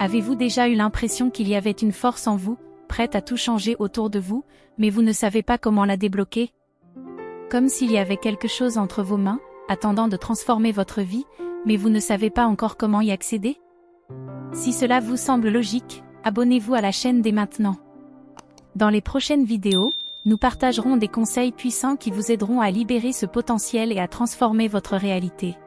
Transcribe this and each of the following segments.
Avez-vous déjà eu l'impression qu'il y avait une force en vous, prête à tout changer autour de vous, mais vous ne savez pas comment la débloquer? Comme s'il y avait quelque chose entre vos mains, attendant de transformer votre vie, mais vous ne savez pas encore comment y accéder? Si cela vous semble logique, abonnez-vous à la chaîne dès maintenant. Dans les prochaines vidéos, nous partagerons des conseils puissants qui vous aideront à libérer ce potentiel et à transformer votre réalité.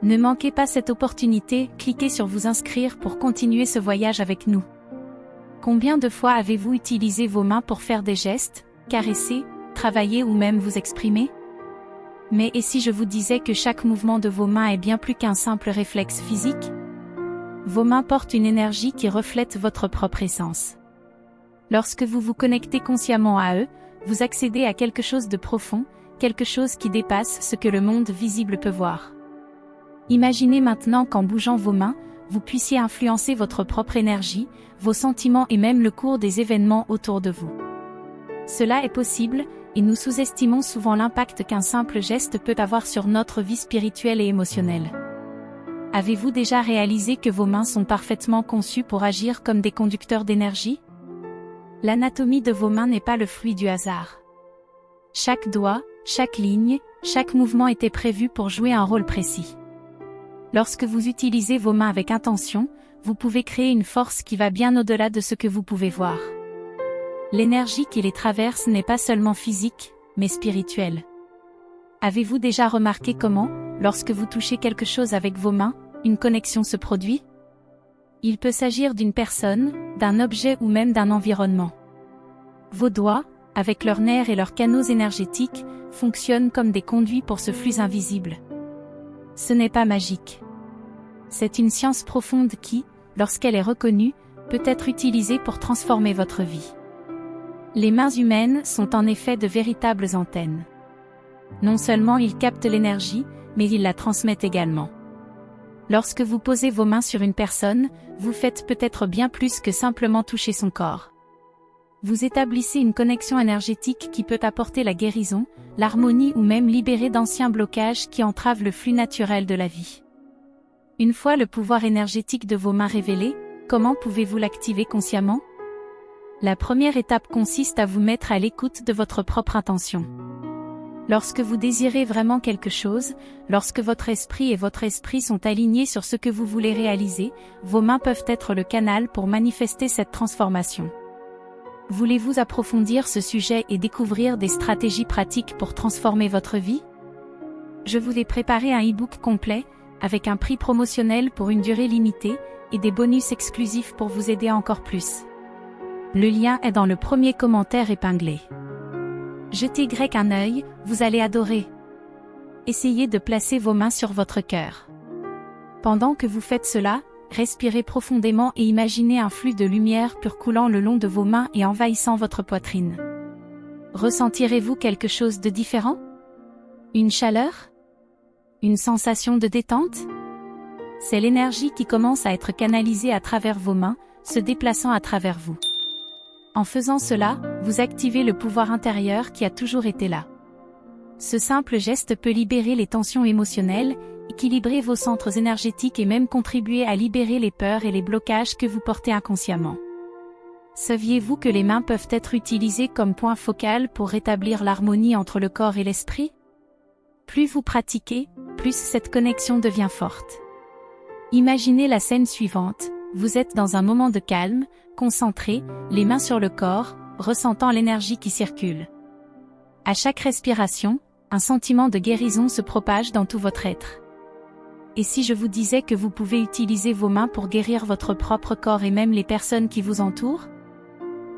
Ne manquez pas cette opportunité, cliquez sur vous inscrire pour continuer ce voyage avec nous. Combien de fois avez-vous utilisé vos mains pour faire des gestes, caresser, travailler ou même vous exprimer? Mais et si je vous disais que chaque mouvement de vos mains est bien plus qu'un simple réflexe physique? Vos mains portent une énergie qui reflète votre propre essence. Lorsque vous vous connectez consciemment à eux, vous accédez à quelque chose de profond, quelque chose qui dépasse ce que le monde visible peut voir. Imaginez maintenant qu'en bougeant vos mains, vous puissiez influencer votre propre énergie, vos sentiments et même le cours des événements autour de vous. Cela est possible, et nous sous-estimons souvent l'impact qu'un simple geste peut avoir sur notre vie spirituelle et émotionnelle. Avez-vous déjà réalisé que vos mains sont parfaitement conçues pour agir comme des conducteurs d'énergie? L'anatomie de vos mains n'est pas le fruit du hasard. Chaque doigt, chaque ligne, chaque mouvement était prévu pour jouer un rôle précis. Lorsque vous utilisez vos mains avec intention, vous pouvez créer une force qui va bien au-delà de ce que vous pouvez voir. L'énergie qui les traverse n'est pas seulement physique, mais spirituelle. Avez-vous déjà remarqué comment, lorsque vous touchez quelque chose avec vos mains, une connexion se produit? Il peut s'agir d'une personne, d'un objet ou même d'un environnement. Vos doigts, avec leurs nerfs et leurs canaux énergétiques, fonctionnent comme des conduits pour ce flux invisible. Ce n'est pas magique. C'est une science profonde qui, lorsqu'elle est reconnue, peut être utilisée pour transformer votre vie. Les mains humaines sont en effet de véritables antennes. Non seulement ils captent l'énergie, mais ils la transmettent également. Lorsque vous posez vos mains sur une personne, vous faites peut-être bien plus que simplement toucher son corps. Vous établissez une connexion énergétique qui peut apporter la guérison, l'harmonie ou même libérer d'anciens blocages qui entravent le flux naturel de la vie. Une fois le pouvoir énergétique de vos mains révélé, comment pouvez-vous l'activer consciemment? La première étape consiste à vous mettre à l'écoute de votre propre intention. Lorsque vous désirez vraiment quelque chose, lorsque votre esprit et votre esprit sont alignés sur ce que vous voulez réaliser, vos mains peuvent être le canal pour manifester cette transformation. Voulez-vous approfondir ce sujet et découvrir des stratégies pratiques pour transformer votre vie? Je vous ai préparé un e-book complet, avec un prix promotionnel pour une durée limitée, et des bonus exclusifs pour vous aider encore plus. Le lien est dans le premier commentaire épinglé. Jetez un œil, vous allez adorer. Essayez de placer vos mains sur votre cœur. Pendant que vous faites cela, respirez profondément et imaginez un flux de lumière pure coulant le long de vos mains et envahissant votre poitrine. Ressentirez-vous quelque chose de différent? Une chaleur? Une sensation de détente? C'est l'énergie qui commence à être canalisée à travers vos mains, se déplaçant à travers vous. En faisant cela, vous activez le pouvoir intérieur qui a toujours été là. Ce simple geste peut libérer les tensions émotionnelles, équilibrer vos centres énergétiques et même contribuer à libérer les peurs et les blocages que vous portez inconsciemment. Saviez-vous que les mains peuvent être utilisées comme point focal pour rétablir l'harmonie entre le corps et l'esprit? Plus vous pratiquez, plus cette connexion devient forte. Imaginez la scène suivante, vous êtes dans un moment de calme, concentré, les mains sur le corps, ressentant l'énergie qui circule. À chaque respiration, un sentiment de guérison se propage dans tout votre être. Et si je vous disais que vous pouvez utiliser vos mains pour guérir votre propre corps et même les personnes qui vous entourent?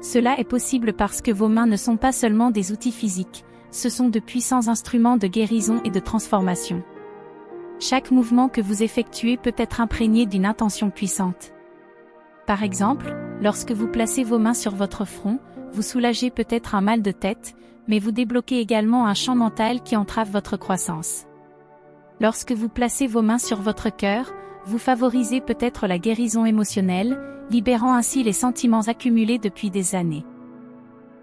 Cela est possible parce que vos mains ne sont pas seulement des outils physiques, ce sont de puissants instruments de guérison et de transformation. Chaque mouvement que vous effectuez peut être imprégné d'une intention puissante. Par exemple, lorsque vous placez vos mains sur votre front, vous soulagez peut-être un mal de tête, mais vous débloquez également un champ mental qui entrave votre croissance. Lorsque vous placez vos mains sur votre cœur, vous favorisez peut-être la guérison émotionnelle, libérant ainsi les sentiments accumulés depuis des années.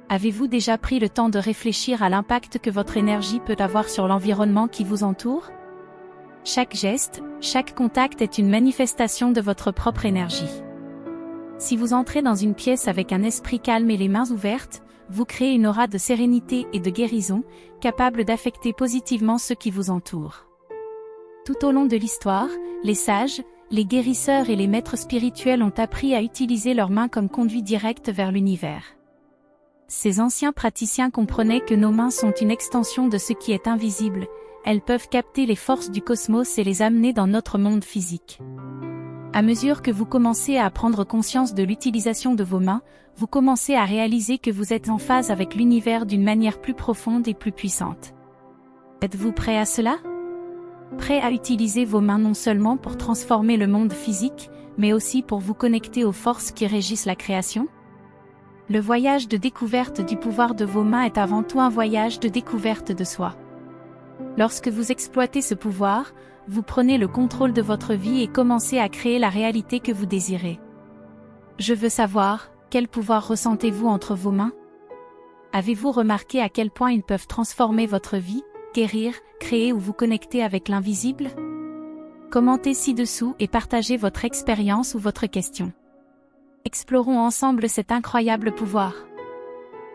Avez-vous déjà pris le temps de réfléchir à l'impact que votre énergie peut avoir sur l'environnement qui vous entoure? Chaque geste, chaque contact est une manifestation de votre propre énergie. Si vous entrez dans une pièce avec un esprit calme et les mains ouvertes, vous créez une aura de sérénité et de guérison, capable d'affecter positivement ceux qui vous entourent. Tout au long de l'histoire, les sages, les guérisseurs et les maîtres spirituels ont appris à utiliser leurs mains comme conduit direct vers l'univers. Ces anciens praticiens comprenaient que nos mains sont une extension de ce qui est invisible, elles peuvent capter les forces du cosmos et les amener dans notre monde physique. À mesure que vous commencez à prendre conscience de l'utilisation de vos mains, vous commencez à réaliser que vous êtes en phase avec l'univers d'une manière plus profonde et plus puissante. Êtes-vous prêt à cela? Prêt à utiliser vos mains non seulement pour transformer le monde physique, mais aussi pour vous connecter aux forces qui régissent la création? Le voyage de découverte du pouvoir de vos mains est avant tout un voyage de découverte de soi. Lorsque vous exploitez ce pouvoir, vous prenez le contrôle de votre vie et commencez à créer la réalité que vous désirez. Je veux savoir, quel pouvoir ressentez-vous entre vos mains? Avez-vous remarqué à quel point ils peuvent transformer votre vie, guérir, créer ou vous connecter avec l'invisible? Commentez ci-dessous et partagez votre expérience ou votre question. Explorons ensemble cet incroyable pouvoir.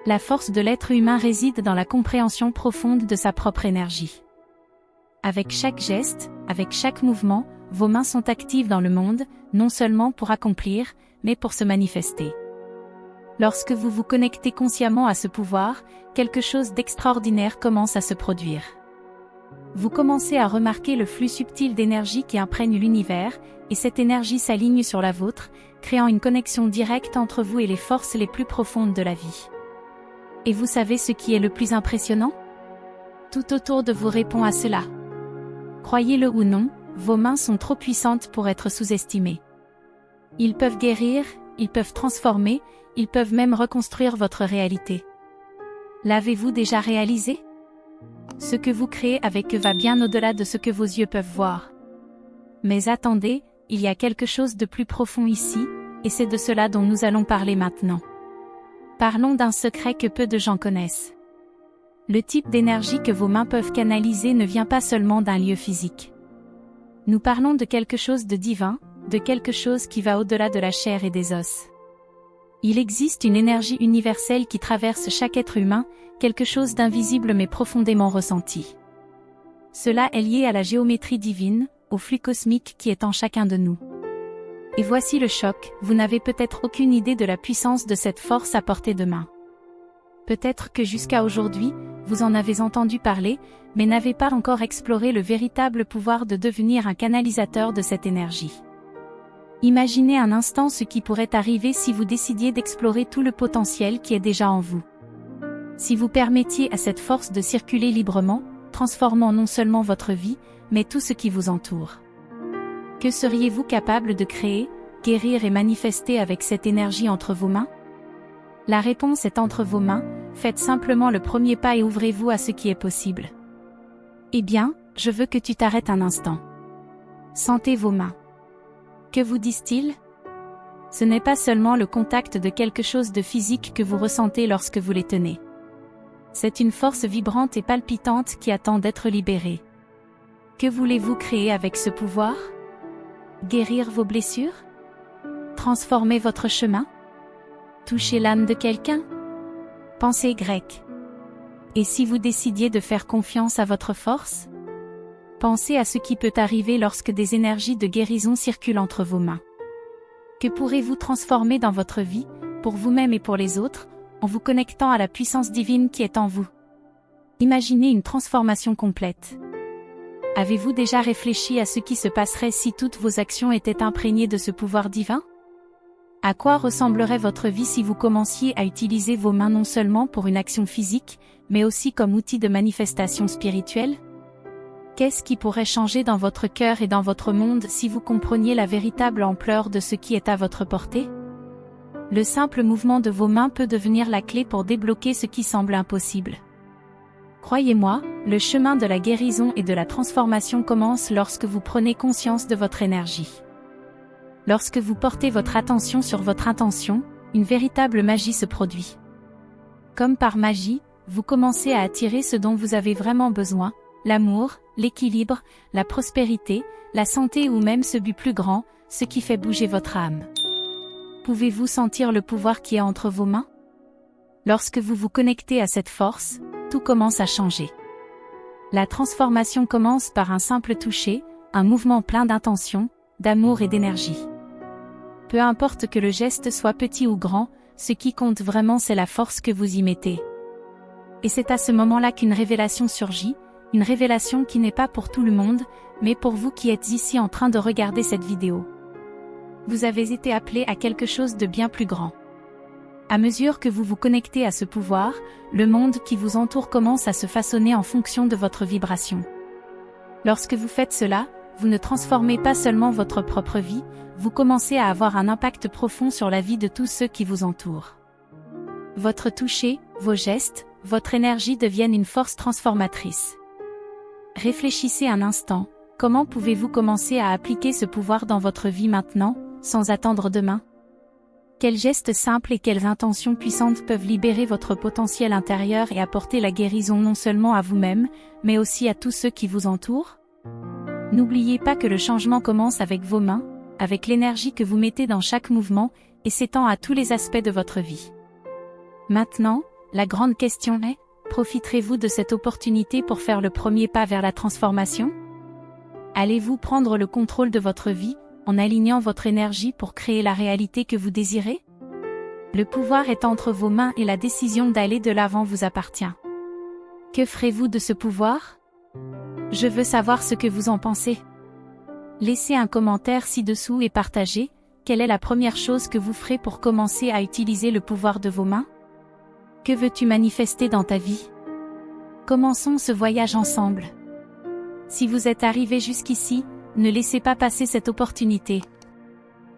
La force de l'être humain réside dans la compréhension profonde de sa propre énergie. Avec chaque geste, avec chaque mouvement, vos mains sont actives dans le monde, non seulement pour accomplir, mais pour se manifester. Lorsque vous vous connectez consciemment à ce pouvoir, quelque chose d'extraordinaire commence à se produire. Vous commencez à remarquer le flux subtil d'énergie qui imprègne l'univers, et cette énergie s'aligne sur la vôtre, créant une connexion directe entre vous et les forces les plus profondes de la vie. Et vous savez ce qui est le plus impressionnant? Tout autour de vous répond à cela. Croyez-le ou non, vos mains sont trop puissantes pour être sous-estimées. Ils peuvent guérir, ils peuvent transformer, ils peuvent même reconstruire votre réalité. L'avez-vous déjà réalisé? Ce que vous créez avec eux va bien au-delà de ce que vos yeux peuvent voir. Mais attendez, il y a quelque chose de plus profond ici, et c'est de cela dont nous allons parler maintenant. Parlons d'un secret que peu de gens connaissent. Le type d'énergie que vos mains peuvent canaliser ne vient pas seulement d'un lieu physique. Nous parlons de quelque chose de divin, de quelque chose qui va au-delà de la chair et des os. Il existe une énergie universelle qui traverse chaque être humain, quelque chose d'invisible mais profondément ressenti. Cela est lié à la géométrie divine, au flux cosmique qui est en chacun de nous. Et voici le choc, vous n'avez peut-être aucune idée de la puissance de cette force à portée de main. Peut-être que jusqu'à aujourd'hui, vous en avez entendu parler, mais n'avez pas encore exploré le véritable pouvoir de devenir un canalisateur de cette énergie. Imaginez un instant ce qui pourrait arriver si vous décidiez d'explorer tout le potentiel qui est déjà en vous. Si vous permettiez à cette force de circuler librement, transformant non seulement votre vie, mais tout ce qui vous entoure. Que seriez-vous capable de créer, guérir et manifester avec cette énergie entre vos mains? La réponse est entre vos mains, faites simplement le premier pas et ouvrez-vous à ce qui est possible. Eh bien, je veux que tu t'arrêtes un instant. Sentez vos mains. Que vous disent-ils? Ce n'est pas seulement le contact de quelque chose de physique que vous ressentez lorsque vous les tenez. C'est une force vibrante et palpitante qui attend d'être libérée. Que voulez-vous créer avec ce pouvoir? Guérir vos blessures? Transformer votre chemin? Toucher l'âme de quelqu'un? Pensée grecque. Et si vous décidiez de faire confiance à votre force? Pensez à ce qui peut arriver lorsque des énergies de guérison circulent entre vos mains. Que pourrez-vous transformer dans votre vie, pour vous-même et pour les autres, en vous connectant à la puissance divine qui est en vous? Imaginez une transformation complète. Avez-vous déjà réfléchi à ce qui se passerait si toutes vos actions étaient imprégnées de ce pouvoir divin? À quoi ressemblerait votre vie si vous commenciez à utiliser vos mains non seulement pour une action physique, mais aussi comme outil de manifestation spirituelle? Qu'est-ce qui pourrait changer dans votre cœur et dans votre monde si vous compreniez la véritable ampleur de ce qui est à votre portée? Le simple mouvement de vos mains peut devenir la clé pour débloquer ce qui semble impossible. Croyez-moi, le chemin de la guérison et de la transformation commence lorsque vous prenez conscience de votre énergie. Lorsque vous portez votre attention sur votre intention, une véritable magie se produit. Comme par magie, vous commencez à attirer ce dont vous avez vraiment besoin, l'amour, l'équilibre, la prospérité, la santé ou même ce but plus grand, ce qui fait bouger votre âme. Pouvez-vous sentir le pouvoir qui est entre vos mains? Lorsque vous vous connectez à cette force, tout commence à changer. La transformation commence par un simple toucher, un mouvement plein d'intention, d'amour et d'énergie. Peu importe que le geste soit petit ou grand, ce qui compte vraiment c'est la force que vous y mettez. Et c'est à ce moment-là qu'une révélation surgit, une révélation qui n'est pas pour tout le monde, mais pour vous qui êtes ici en train de regarder cette vidéo. Vous avez été appelé à quelque chose de bien plus grand. À mesure que vous vous connectez à ce pouvoir, le monde qui vous entoure commence à se façonner en fonction de votre vibration. Lorsque vous faites cela, vous ne transformez pas seulement votre propre vie, vous commencez à avoir un impact profond sur la vie de tous ceux qui vous entourent. Votre toucher, vos gestes, votre énergie deviennent une force transformatrice. Réfléchissez un instant, comment pouvez-vous commencer à appliquer ce pouvoir dans votre vie maintenant, sans attendre demain? Quels gestes simples et quelles intentions puissantes peuvent libérer votre potentiel intérieur et apporter la guérison non seulement à vous-même, mais aussi à tous ceux qui vous entourent? N'oubliez pas que le changement commence avec vos mains, avec l'énergie que vous mettez dans chaque mouvement, et s'étend à tous les aspects de votre vie. Maintenant, la grande question est, profiterez-vous de cette opportunité pour faire le premier pas vers la transformation? Allez-vous prendre le contrôle de votre vie, en alignant votre énergie pour créer la réalité que vous désirez? Le pouvoir est entre vos mains et la décision d'aller de l'avant vous appartient. Que ferez-vous de ce pouvoir? Je veux savoir ce que vous en pensez. Laissez un commentaire ci-dessous et partagez, quelle est la première chose que vous ferez pour commencer à utiliser le pouvoir de vos mains? Que veux-tu manifester dans ta vie? Commençons ce voyage ensemble. Si vous êtes arrivé jusqu'ici, ne laissez pas passer cette opportunité.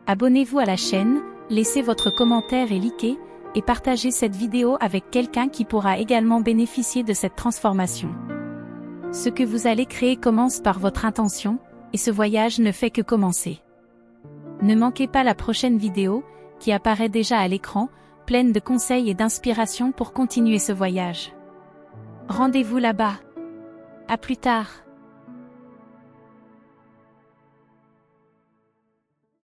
Abonnez-vous à la chaîne, laissez votre commentaire et likez, et partagez cette vidéo avec quelqu'un qui pourra également bénéficier de cette transformation. Ce que vous allez créer commence par votre intention, et ce voyage ne fait que commencer. Ne manquez pas la prochaine vidéo, qui apparaît déjà à l'écran, pleine de conseils et d'inspiration pour continuer ce voyage. Rendez-vous là-bas. À plus tard.